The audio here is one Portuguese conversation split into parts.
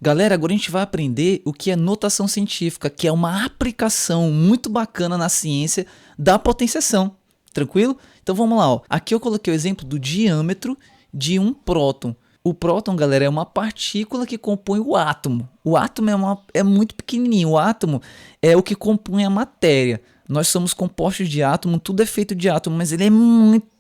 Galera, agora a gente vai aprender o que é notação científica, que é uma aplicação muito bacana na ciência da potenciação. Tranquilo? Então vamos lá. Ó. Aqui eu coloquei o exemplo do diâmetro de um próton. O próton, galera, é uma partícula que compõe o átomo. O átomo é muito pequenininho. O átomo é o que compõe a matéria. Nós somos compostos de átomo, tudo é feito de átomo, mas ele é muito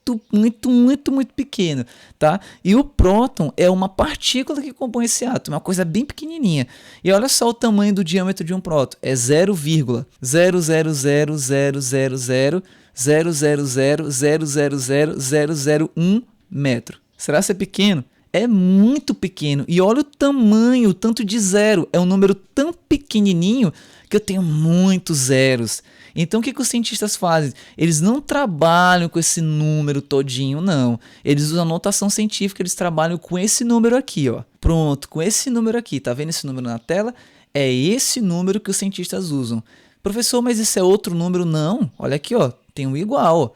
pequeno, tá? E o próton é uma partícula que compõe esse átomo, é uma coisa bem pequenininha. E olha só o tamanho do diâmetro de um próton, é 0,000000000000001 metro. Será que é pequeno? É muito pequeno. E olha o tamanho, o tanto de zero. É um número tão pequenininho que eu tenho muitos zeros. Então o que os cientistas fazem? Eles não trabalham com esse número todinho, não. Eles usam notação científica, eles trabalham com esse número aqui, ó. Pronto, com esse número aqui. Tá vendo esse número na tela? É esse número que os cientistas usam. Professor, mas esse é outro número? Não. Olha aqui, ó. Tem um igual, ó.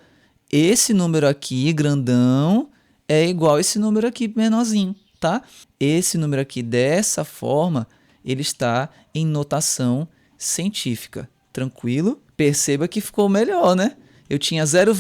Esse número aqui, grandão, é igual a esse número aqui, menorzinho, tá? Esse número aqui, dessa forma, ele está em notação científica. Tranquilo? Perceba que ficou melhor, né? Eu tinha 0,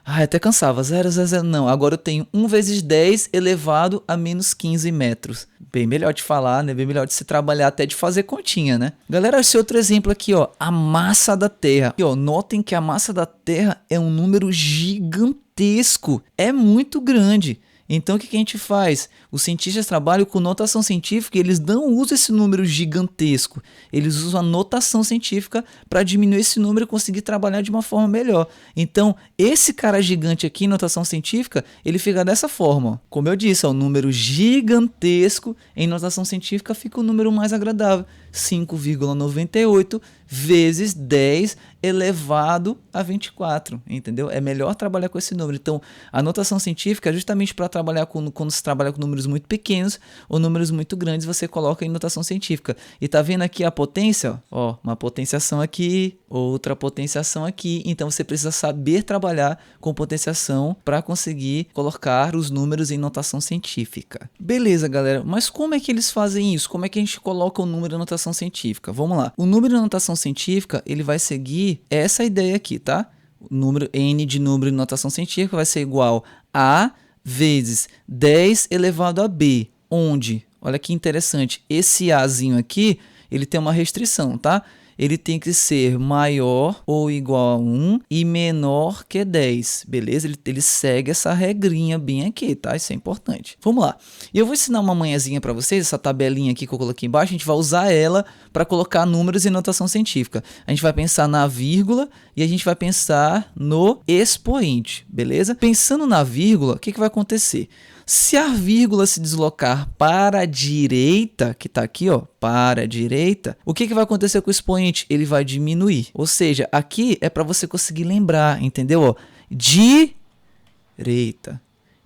até cansava, 0, não. Agora eu tenho 1 vezes 10 elevado a menos 15 metros. Bem melhor de falar, né? Bem melhor de se trabalhar, até de fazer continha, né? Galera, esse outro exemplo aqui, ó, a massa da Terra. Aqui, ó, notem que a massa da Terra é um número gigantesco, é muito grande. Então o que a gente faz? Os cientistas trabalham com notação científica e eles não usam esse número gigantesco. Eles usam a notação científica para diminuir esse número e conseguir trabalhar de uma forma melhor. Então, esse cara gigante aqui em notação científica, ele fica dessa forma. Ó. Como eu disse, ó, o número gigantesco em notação científica fica o número mais agradável. 5,98 vezes 10 elevado a 24, entendeu? É melhor trabalhar com esse número. Então, a notação científica é justamente para trabalhar quando se trabalha com números muito pequenos ou números muito grandes, você coloca em notação científica. E tá vendo aqui a potência? Ó, uma potenciação aqui, outra potenciação aqui. Então, você precisa saber trabalhar com potenciação para conseguir colocar os números em notação científica. Beleza, galera, mas como é que eles fazem isso? Como é que a gente coloca o número em notação científica? Vamos lá. O número em notação científica, ele vai seguir essa ideia aqui, tá? O número n de número em notação científica vai ser igual a vezes 10 elevado a b, onde, olha que interessante, esse azinho aqui, ele tem uma restrição, tá? Ele tem que ser maior ou igual a 1 e menor que 10, beleza? Ele segue essa regrinha bem aqui, tá? Isso é importante. Vamos lá. E eu vou ensinar uma manhãzinha para vocês, essa tabelinha aqui que eu coloquei embaixo, a gente vai usar ela para colocar números em notação científica. A gente vai pensar na vírgula e a gente vai pensar no expoente, beleza? Pensando na vírgula, o que vai acontecer? Se a vírgula se deslocar para a direita, que está aqui, ó, para a direita, o que vai acontecer com o expoente? Ele vai diminuir. Ou seja, aqui é para você conseguir lembrar, entendeu? Ó, direita.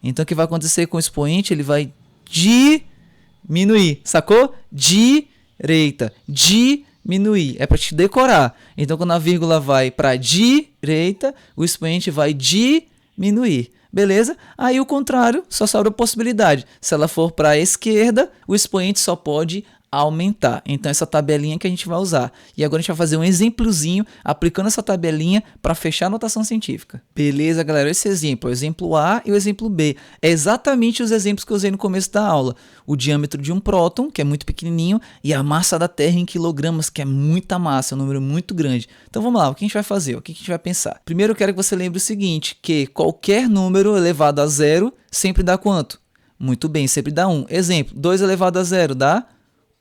Então, o que vai acontecer com o expoente? Ele vai diminuir, sacou? Direita, diminuir. É para te decorar. Então, quando a vírgula vai para a direita, o expoente vai diminuir. Beleza? Aí o contrário, só sobra a possibilidade. Se ela for para a esquerda, o expoente só pode aumentar. Então essa tabelinha que a gente vai usar. E agora a gente vai fazer um exemplozinho aplicando essa tabelinha para fechar a notação científica. Beleza, galera? Esse exemplo, o exemplo A e o exemplo B. É exatamente os exemplos que eu usei no começo da aula. O diâmetro de um próton, que é muito pequenininho, e a massa da Terra em quilogramas, que é muita massa, é um número muito grande. Então vamos lá, o que a gente vai fazer? O que a gente vai pensar? Primeiro eu quero que você lembre o seguinte, que qualquer número elevado a zero sempre dá quanto? Muito bem, sempre dá 1. Exemplo, 2 elevado a zero dá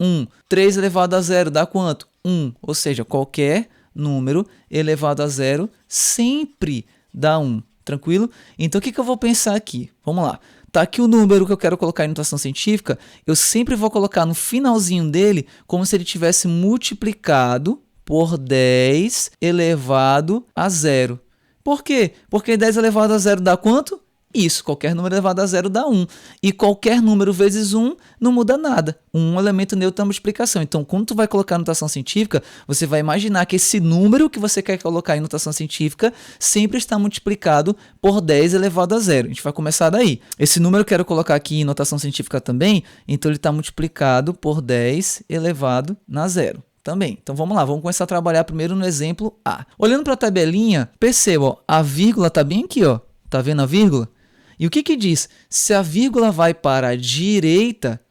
1. 3 elevado a zero dá quanto? 1. Ou seja, qualquer número elevado a zero sempre dá 1. Tranquilo? Então, o que eu vou pensar aqui? Vamos lá. Tá aqui o número que eu quero colocar em notação científica. Eu sempre vou colocar no finalzinho dele como se ele tivesse multiplicado por 10 elevado a zero. Por quê? Porque 10 elevado a zero dá quanto? Isso, qualquer número elevado a zero dá 1. E qualquer número vezes 1 não muda nada. Um elemento neutro é uma multiplicação. Então, quando tu vai colocar a notação científica, você vai imaginar que esse número que você quer colocar em notação científica sempre está multiplicado por 10 elevado a zero. A gente vai começar daí. Esse número eu quero colocar aqui em notação científica também, então ele está multiplicado por 10 elevado a zero. Também. Então vamos lá, vamos começar a trabalhar primeiro no exemplo A. Olhando para a tabelinha, perceba, ó, a vírgula está bem aqui, ó. Tá vendo a vírgula? E o que diz? Se a vírgula vai para a direita,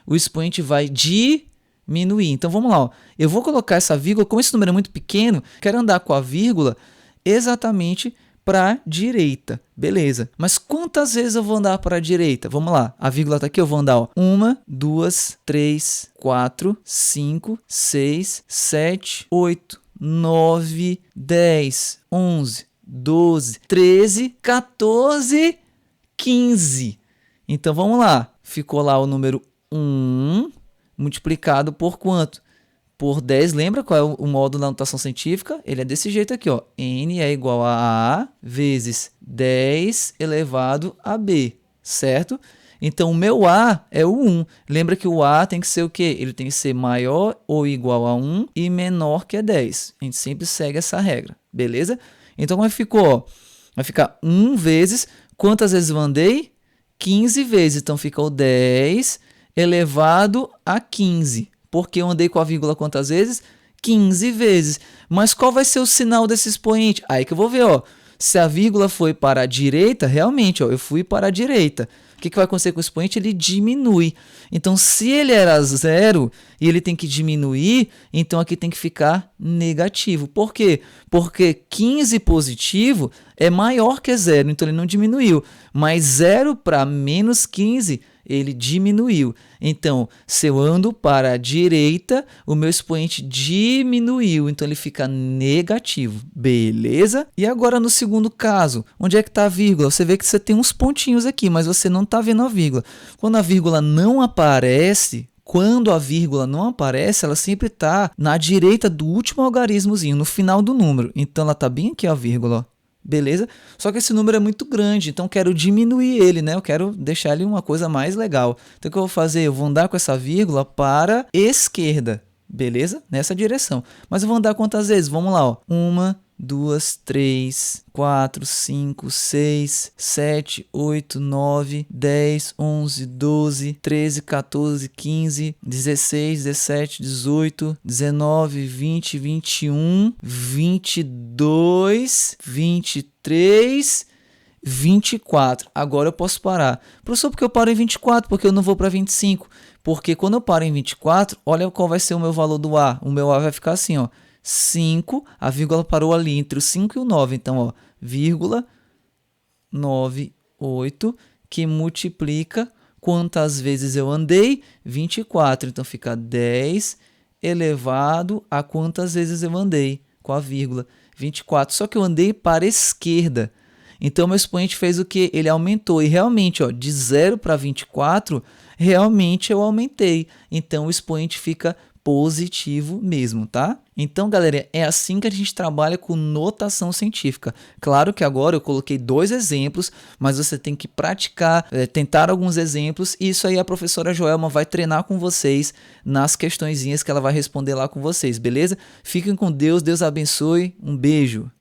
o expoente vai diminuir. Então vamos lá, ó. Eu vou colocar essa vírgula, como esse número é muito pequeno, quero andar com a vírgula exatamente para a direita. Beleza. Mas quantas vezes eu vou andar para a direita? Vamos lá. A vírgula está aqui, eu vou andar, ó. 1, 2, 3, 4, 5, 6, 7, 8, 9, 10, 11, 12, 13, 14, 15. Então vamos lá. Ficou lá o número 1 multiplicado por quanto? Por 10, lembra qual é o módulo da notação científica? Ele é desse jeito aqui, ó. N é igual a vezes 10 elevado a B, certo? Então, o meu A é o 1. Lembra que o A tem que ser o quê? Ele tem que ser maior ou igual a 1 e menor que 10. A gente sempre segue essa regra, beleza? Então, como é que ficou? Ó? Vai ficar 1 vezes, quantas vezes eu andei? 15 vezes. Então, fica o 10 elevado a 15. Porque eu andei com a vírgula quantas vezes? 15 vezes. Mas qual vai ser o sinal desse expoente? Aí que eu vou ver, ó. Se a vírgula foi para a direita, realmente, ó, eu fui para a direita. O que vai acontecer com o expoente? Ele diminui. Então, se ele era 0 e ele tem que diminuir, então aqui tem que ficar negativo. Por quê? Porque 15 positivo é maior que 0, então ele não diminuiu. Mas 0 para menos 15, ele diminuiu. Então, se eu ando para a direita, o meu expoente diminuiu, então ele fica negativo, beleza? E agora no segundo caso, onde é que está a vírgula? Você vê que você tem uns pontinhos aqui, mas você não está vendo a vírgula. Quando a vírgula não aparece, ela sempre está na direita do último algarismozinho, no final do número. Então, ela está bem aqui, a vírgula, ó. Beleza? Só que esse número é muito grande, então eu quero diminuir ele, né? Eu quero deixar ele uma coisa mais legal. Então o que eu vou fazer? Eu vou andar com essa vírgula para a esquerda, beleza? Nessa direção. Mas eu vou andar quantas vezes? Vamos lá, ó. 1, 2, 3, 4, 5, 6, 7, 8, 9, 10, 11, 12, 13, 14, 15, 16, 17, 18, 19, 20, 21, 22, 23, 24. Agora eu posso parar. Professor, por que eu paro em 24? Porque eu não vou para 25. Porque quando eu paro em 24, olha qual vai ser o meu valor do A. O meu A vai ficar assim, ó. 5, a vírgula parou ali entre o 5 e o 9. Então, ó, vírgula 98, que multiplica quantas vezes eu andei? 24. Então, fica 10 elevado a quantas vezes eu andei? Com a vírgula 24. Só que eu andei para a esquerda. Então, meu expoente fez o quê? Ele aumentou. E realmente, ó, de 0 para 24, realmente eu aumentei. Então, o expoente fica positivo mesmo, tá? Então, galera, é assim que a gente trabalha com notação científica. Claro que agora eu coloquei 2 exemplos, mas você tem que praticar, tentar alguns exemplos, e isso aí a professora Joelma vai treinar com vocês nas questõezinhas que ela vai responder lá com vocês, beleza? Fiquem com Deus, Deus abençoe, um beijo!